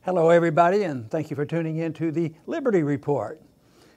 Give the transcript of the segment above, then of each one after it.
Hello everybody, and thank you for tuning in to the Liberty Report.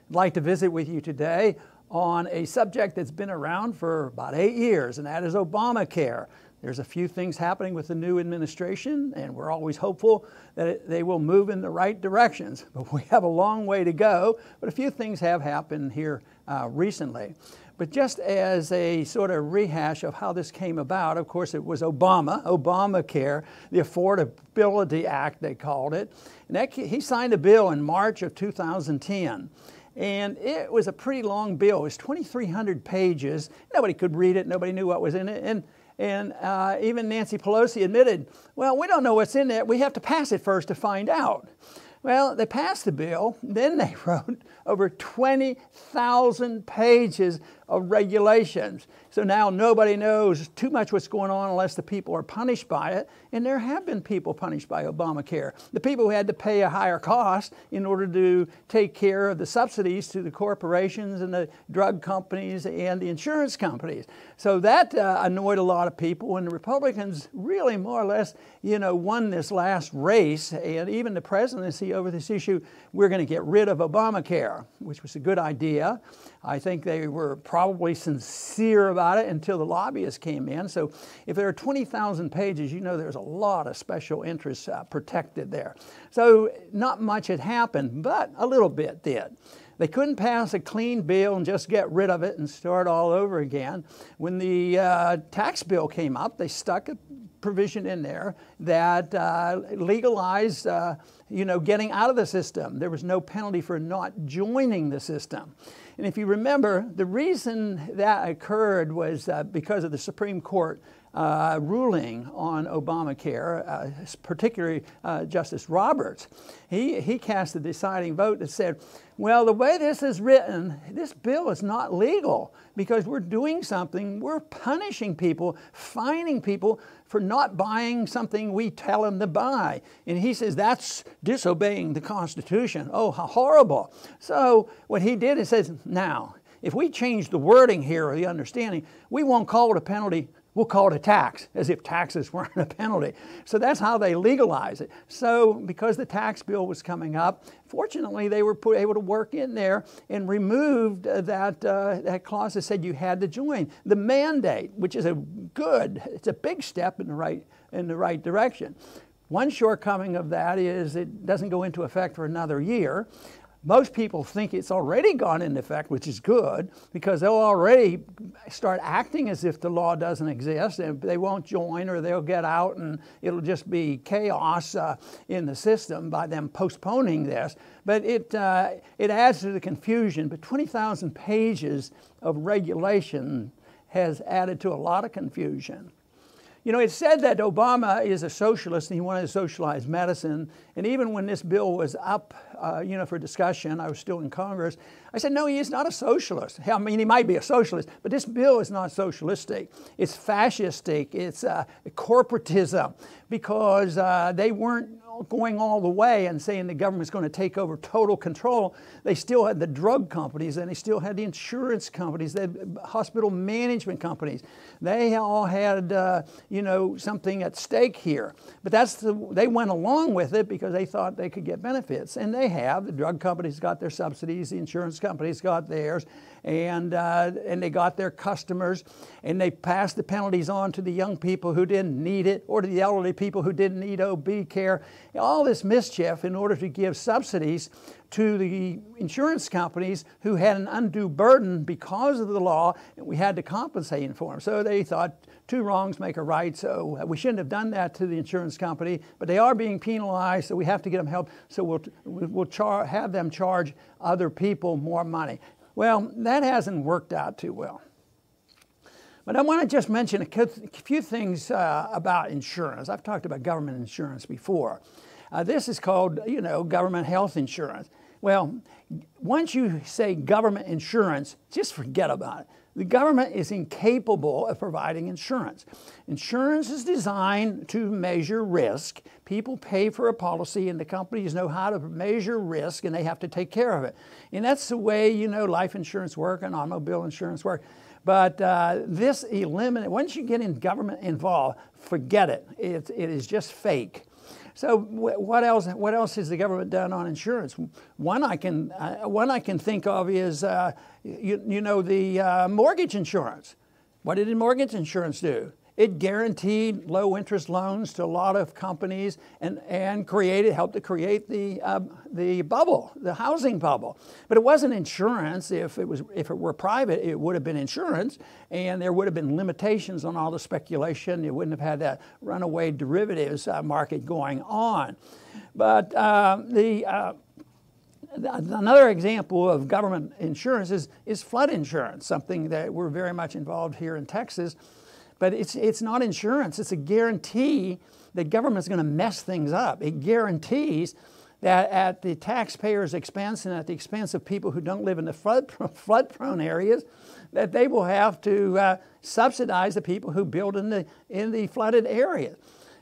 I'd like to visit with you today on a subject that's been around for about 8 years, and that is Obamacare. There's a few things happening with the new administration, and we're always hopeful that they will move in the right directions. But we have a long way to go, but a few things have happened here recently. But just as a sort of rehash of how this came about, of course, it was Obamacare, the Affordability Act, they called it. And he signed a bill in March of 2010. And it was a pretty long bill. It was 2,300 pages. Nobody could read it. Nobody knew what was in it. And even Nancy Pelosi admitted, well, we don't know what's in it. We have to pass it first to find out. Well, they passed the bill, then they wrote over 20,000 pages of regulations. So now nobody knows too much what's going on unless the people are punished by it. And there have been people punished by Obamacare. The people who had to pay a higher cost in order to take care of the subsidies to the corporations and the drug companies and the insurance companies. So that annoyed a lot of people, and the Republicans really more or less, won this last race, and even the presidency over this issue. We're going to get rid of Obamacare, which was a good idea. I think they were probably sincere about it until the lobbyists came in. So if there are 20,000 pages, there's a lot of special interests protected there. So not much had happened, but a little bit did. They couldn't pass a clean bill and just get rid of it and start all over again. When the tax bill came up, they stuck a provision in there that legalized, getting out of the system. There was no penalty for not joining the system. And if you remember, the reason that occurred was because of the Supreme Court ruling on Obamacare, particularly Justice Roberts. He cast a deciding vote that said, well, the way this is written, this bill is not legal because we're doing something, we're punishing people, fining people for not buying something we tell them to buy. And he says that's disobeying the Constitution. Oh, how horrible. So what he did is says, now, if we change the wording here or the understanding, we won't call it a penalty. We'll call it a tax, as if taxes weren't a penalty. So that's how they legalize it. So because the tax bill was coming up, fortunately they were able to work in there and removed that clause that said you had to join. The mandate, which is it's a big step in the right direction. One shortcoming of that is it doesn't go into effect for another year. Most people think it's already gone into effect, which is good, because they'll already start acting as if the law doesn't exist, and they won't join or they'll get out, and it'll just be chaos in the system by them postponing this. But it adds to the confusion. But 20,000 pages of regulation has added to a lot of confusion. It's said that Obama is a socialist and he wanted to socialize medicine. And even when this bill was up, for discussion, I was still in Congress, I said, no, he is not a socialist. I mean, he might be a socialist, but this bill is not socialistic. It's fascistic. It's corporatism, because they weren't going all the way and saying the government's going to take over total control. They still had the drug companies, and they still had the insurance companies, they had hospital management companies. They all had, something at stake here. But they went along with it because they thought they could get benefits, and they have. The drug companies got their subsidies, the insurance companies got theirs, and they got their customers, and they passed the penalties on to the young people who didn't need it, or to the elderly people who didn't need OB care. All this mischief in order to give subsidies to the insurance companies who had an undue burden because of the law, and we had to compensate for them. So they thought two wrongs make a right, so we shouldn't have done that to the insurance company, but they are being penalized, so we have to get them help, so we'll have them charge other people more money. Well, that hasn't worked out too well. But I want to just mention a few things about insurance. I've talked about government insurance before. This is called, government health insurance. Well, once you say government insurance, just forget about it. The government is incapable of providing insurance. Insurance is designed to measure risk. People pay for a policy, and the companies know how to measure risk, and they have to take care of it. And that's the way, life insurance work and automobile insurance work. But this eliminates, once you get in government involved, forget it. It is just fake. So what else? What else has the government done on insurance? One I can think of is the mortgage insurance. What did mortgage insurance do? It guaranteed low interest loans to a lot of companies and helped to create the bubble, the housing bubble. But it wasn't insurance. If it were private, it would have been insurance, and there would have been limitations on all the speculation. You wouldn't have had that runaway derivatives market going on. But another example of government insurance is flood insurance, something that we're very much involved here in Texas. But it's not insurance. It's a guarantee that government's going to mess things up. It guarantees that at the taxpayer's expense and at the expense of people who don't live in the flood-prone areas, that they will have to subsidize the people who build in the flooded area.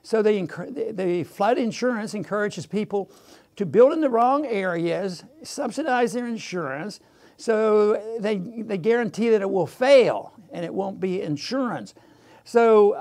So the flood insurance encourages people to build in the wrong areas, subsidize their insurance, so they guarantee that it will fail and it won't be insurance. So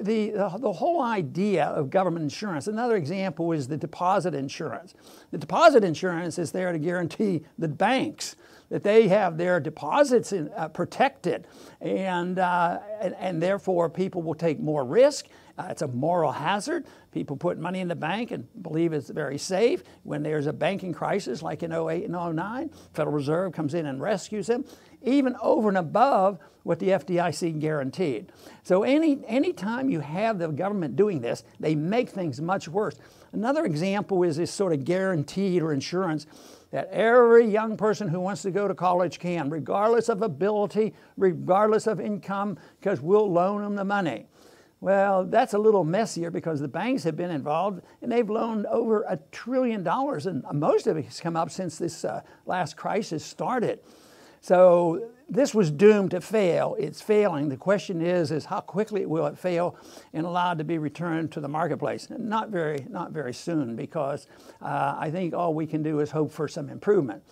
the whole idea of government insurance, another example is the deposit insurance. The deposit insurance is there to guarantee the banks that they have their deposits protected, and therefore people will take more risk. It's a moral hazard. People put money in the bank and believe it's very safe. When there's a banking crisis like in 2008 and 2009, Federal Reserve comes in and rescues them, even over and above what the FDIC guaranteed. So any time you have the government doing this, they make things much worse. Another example is this sort of guaranteed or insurance that every young person who wants to go to college can, regardless of ability, regardless of income, because we'll loan them the money. Well, that's a little messier because the banks have been involved and they've loaned over $1 trillion, and most of it has come up since this last crisis started. So this was doomed to fail. It's failing. The question is how quickly will it fail and allowed to be returned to the marketplace? Not very soon, because I think all we can do is hope for some improvement.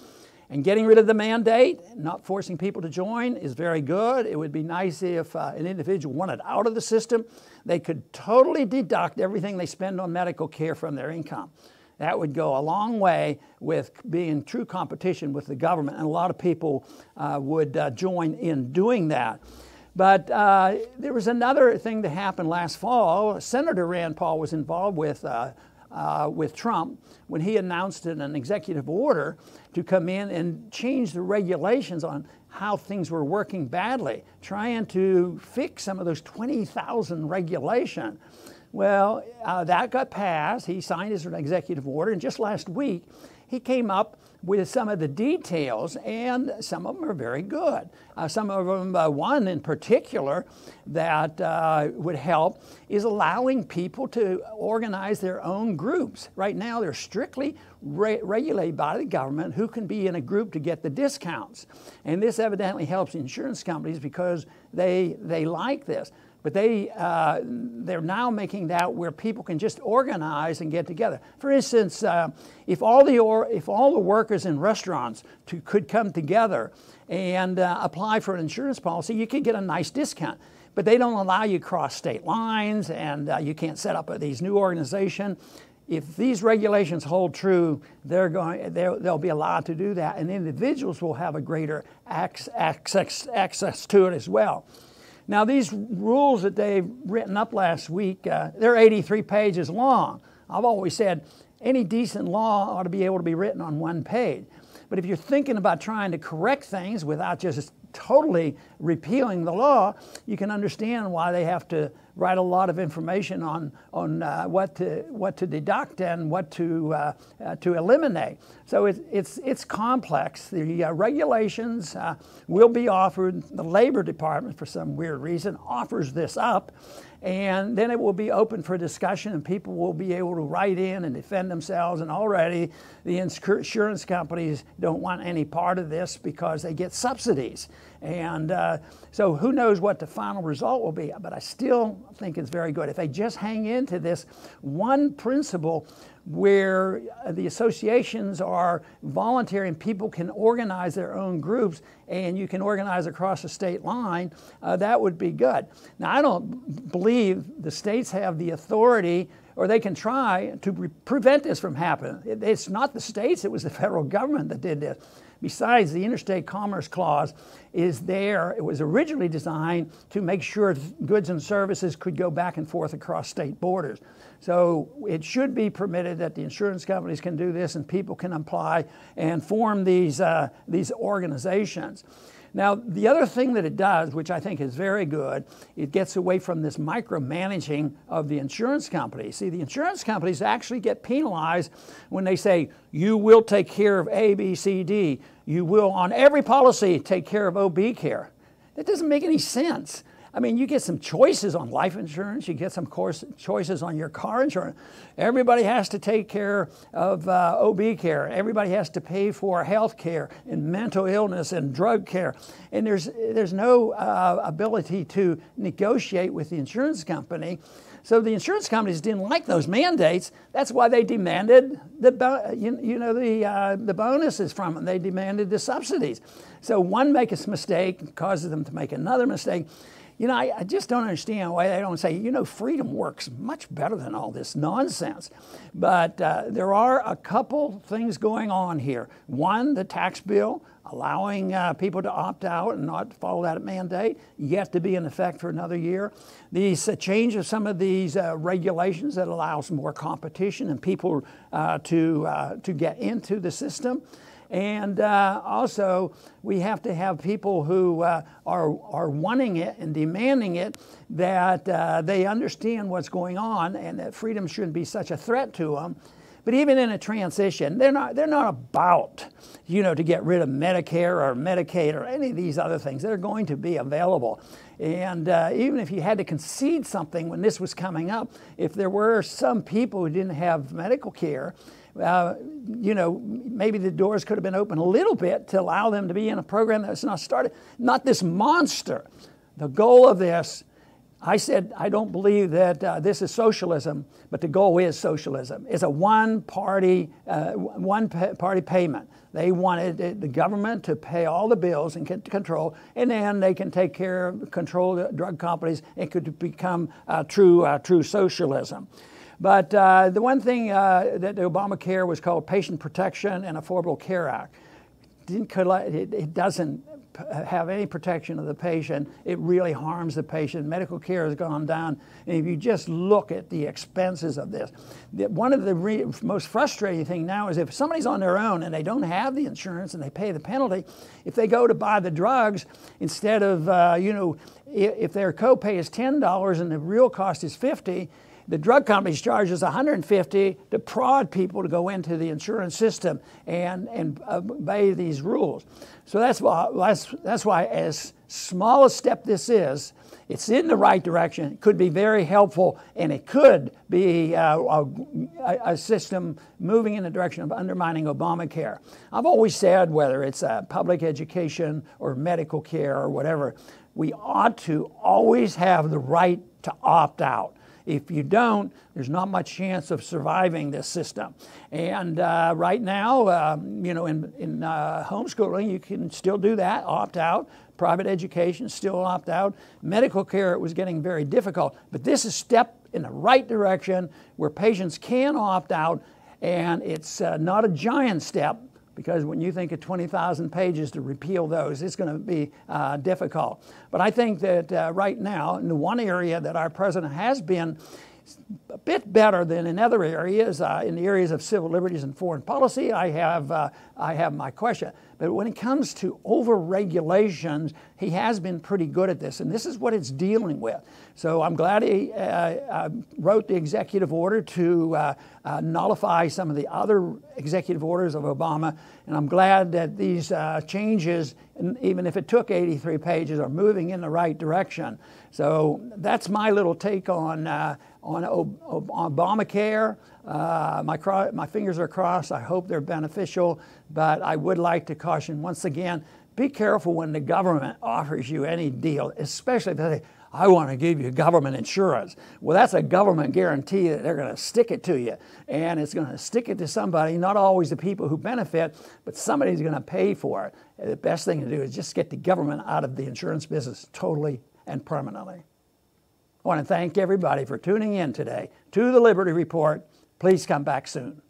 And getting rid of the mandate, not forcing people to join, is very good. It would be nice if an individual wanted out of the system, they could totally deduct everything they spend on medical care from their income. That would go a long way with being in true competition with the government, and a lot of people would join in doing that. But there was another thing that happened last fall. Senator Rand Paul was involved with Trump when he announced an executive order to come in and change the regulations on how things were working badly, trying to fix some of those 20,000 regulations. Well, that got passed. He signed his executive order, and just last week he came up with some of the details, and some of them are very good. Some of them, one in particular that would help is allowing people to organize their own groups. Right now they're strictly regulated by the government who can be in a group to get the discounts. And this evidently helps insurance companies because they like this. But they're now making that where people can just organize and get together. For instance, if all the workers in restaurants could come together and apply for an insurance policy, you could get a nice discount. But they don't allow you to cross state lines, and you can't set up these new organizations. If these regulations hold true, they'll be allowed to do that, and individuals will have a greater access to it as well. Now, these rules that they've written up last week, they're 83 pages long. I've always said any decent law ought to be able to be written on one page. But if you're thinking about trying to correct things without just totally repealing the law, you can understand why they have to write a lot of information on what to deduct and what to eliminate. So it's complex. The regulations will be offered. The Labor Department, for some weird reason, offers this up, and then it will be open for discussion, and people will be able to write in and defend themselves. And already the insurance companies don't want any part of this because they get subsidies. And so who knows what the final result will be, but I still think it's very good. If they just hang into this one principle where the associations are voluntary and people can organize their own groups and you can organize across the state line, that would be good. Now, I don't believe the states have the authority or they can try to prevent this from happening. It's not the states, it was the federal government that did this. Besides, the Interstate Commerce Clause is there. It was originally designed to make sure goods and services could go back and forth across state borders. So it should be permitted that the insurance companies can do this and people can apply and form these organizations. Now, the other thing that it does, which I think is very good, it gets away from this micromanaging of the insurance companies. See, the insurance companies actually get penalized when they say, you will take care of A, B, C, D. You will, on every policy, take care of Obamacare. That doesn't make any sense. I mean, you get some choices on life insurance, you get some choices on your car insurance. Everybody has to take care of Obamacare. Everybody has to pay for health care and mental illness and drug care. And there's no ability to negotiate with the insurance company. So the insurance companies didn't like those mandates. That's why they demanded the bonuses from them. They demanded the subsidies. So one makes a mistake, causes them to make another mistake. You know, I just don't understand why they don't say, you know, freedom works much better than all this nonsense. But there are a couple things going on here. One, the tax bill, allowing people to opt out and not follow that mandate, yet to be in effect for another year. These change of some of these regulations that allows more competition and people to get into the system. And also, we have to have people who are wanting it and demanding it, that they understand what's going on and that freedom shouldn't be such a threat to them. But even in a transition, they're not about, you know, to get rid of Medicare or Medicaid or any of these other things. They're going to be available. And even if you had to concede something when this was coming up, if there were some people who didn't have medical care, you know, maybe the doors could have been open a little bit to allow them to be in a program that's not started. Not this monster. The goal of this, I said, I don't believe that this is socialism, but the goal is socialism. It's a one-party payment. They wanted the government to pay all the bills and get control, and then they can take care of, control the drug companies. It could become true socialism. But the one thing that the Obamacare was called Patient Protection and Affordable Care Act. It doesn't have any protection of the patient. It really harms the patient. Medical care has gone down. And if you just look at the expenses of this, one of the most frustrating things now is if somebody's on their own and they don't have the insurance and they pay the penalty, if they go to buy the drugs, instead of, you know, if their copay is $10 and the real cost is $50, the drug companies charges $150 to prod people to go into the insurance system and obey these rules. So that's why, as small a step this is, it's in the right direction. It could be very helpful, and it could be a system moving in the direction of undermining Obamacare. I've always said, whether it's public education or medical care or whatever, we ought to always have the right to opt out. If you don't, there's not much chance of surviving this system. And right now, you know, in homeschooling, you can still do that, opt out. Private education, still opt out. Medical care, it was getting very difficult. But this is a step in the right direction where patients can opt out, and it's not a giant step, because when you think of 20,000 pages to repeal those, it's going to be difficult. But I think that right now, in the one area that our president has been a bit better than in other areas, in the areas of civil liberties and foreign policy, I have my question. But when it comes to over-regulations, he has been pretty good at this, and this is what it's dealing with. So I'm glad he wrote the executive order to nullify some of the other executive orders of Obama, and I'm glad that these changes, even if it took 83 pages, are moving in the right direction. So that's my little take on Obamacare. My fingers are crossed. I hope they're beneficial, but I would like to caution once again, be careful when the government offers you any deal, especially if they say, I want to give you government insurance. Well, that's a government guarantee that they're going to stick it to you, and it's going to stick it to somebody, not always the people who benefit, but somebody's going to pay for it. And the best thing to do is just get the government out of the insurance business totally and permanently. I want to thank everybody for tuning in today to the Liberty Report. Please come back soon.